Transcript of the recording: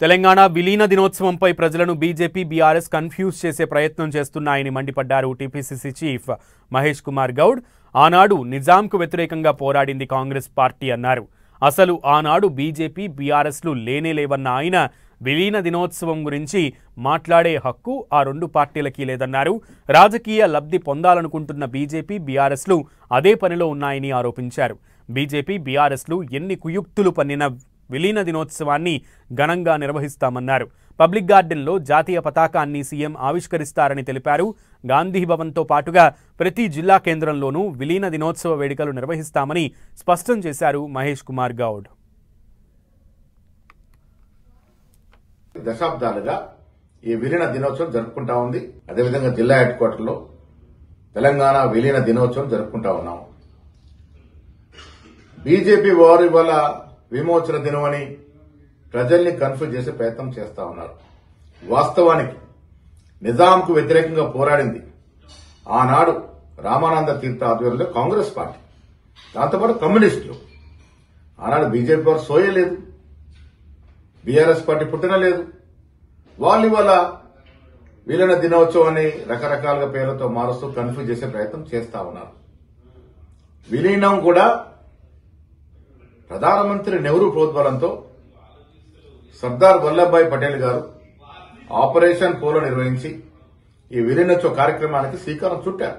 తెలంగాణ విలీన దినోత్సవంపై ప్రజలను BJP BRS confuse చేసే ప్రయత్నం చేస్తున్నాయని మండిపడ్డారు టీపీసీసీ చీఫ్ మహేష్ కుమార్ గౌడ్. ఆనాడు నిజాంకు వ్యతిరేకంగా పోరాడింది కాంగ్రెస్ పార్టీ అన్నారు. అసలు ఆనాడు బీజేపీ బీఆర్ఎస్లు లేనేలేవన్న ఆయన విలీన దినోత్సవం గురించి మాట్లాడే హక్కు ఆ రెండు పార్టీలకి లేదన్నారు. రాజకీయ లబ్ధి పొందాలనుకుంటున్న బీజేపీ బీఆర్ఎస్లు అదే పనిలో ఉన్నాయని ఆరోపించారు. బీజేపీ బీఆర్ఎస్లు ఎన్ని కుయుక్తులు పన్నిన విలీన దినోత్సవాన్ని ఘనంగా నిర్వహిస్తామన్నారు. పబ్లిక్ గార్డెన్లో జాతీయ పతాకాన్ని సీఎం ఆవిష్కరిస్తారని తెలిపారు. గాంధీ భవన్తో పాటుగా ప్రతి జిల్లా కేంద్రంలోనూ విలీన దినోత్సవ వేడుకలు నిర్వహిస్తామని స్పష్టం చేశారు మహేష్ కుమార్ గౌడ్. దశాబ్దాలుగా ఈ విలీన దినోత్సవం జరుపుకుంటా ఉంది. అదేవిధంగా జిల్లా హెడ్ క్వార్టర్లో తెలంగాణ విలీన దినోత్సవం జరుపుకుంటా ఉన్నాం. బీజేపీ వారు ఇవాళ విమోచన దినమని ప్రజల్ని కన్ఫ్యూజ్ చేసే ప్రయత్నం చేస్తా ఉన్నారు. వాస్తవానికి నిజాంకు వ్యతిరేకంగా పోరాడింది ఆనాడు రామానంద తీర్థ ఆధ్వర్యంలో కాంగ్రెస్ పార్టీ, దాంతోపాటు కమ్యూనిస్టులు. ఆనాడు బీజేపీ వారు సోయలేదు, బీఆర్ఎస్ పార్టీ పుట్టినలేదు. వాళ్ళు ఇవాళ విలీన దినోత్సవాన్ని రకరకాలుగా పేర్లతో మారుస్తూ కన్ఫ్యూజ్ చేసే ప్రయత్నం చేస్తా ఉన్నారు. విలీనం కూడా ప్రధానమంత్రి నెహ్రూ ప్రోద్బలంతో సర్దార్ వల్లభాయ్ పటేల్ గారు ఆపరేషన్ పోలో నిర్వహించి ఈ విలీనోత్సవ కార్యక్రమానికి శ్రీకారం చుట్టారు.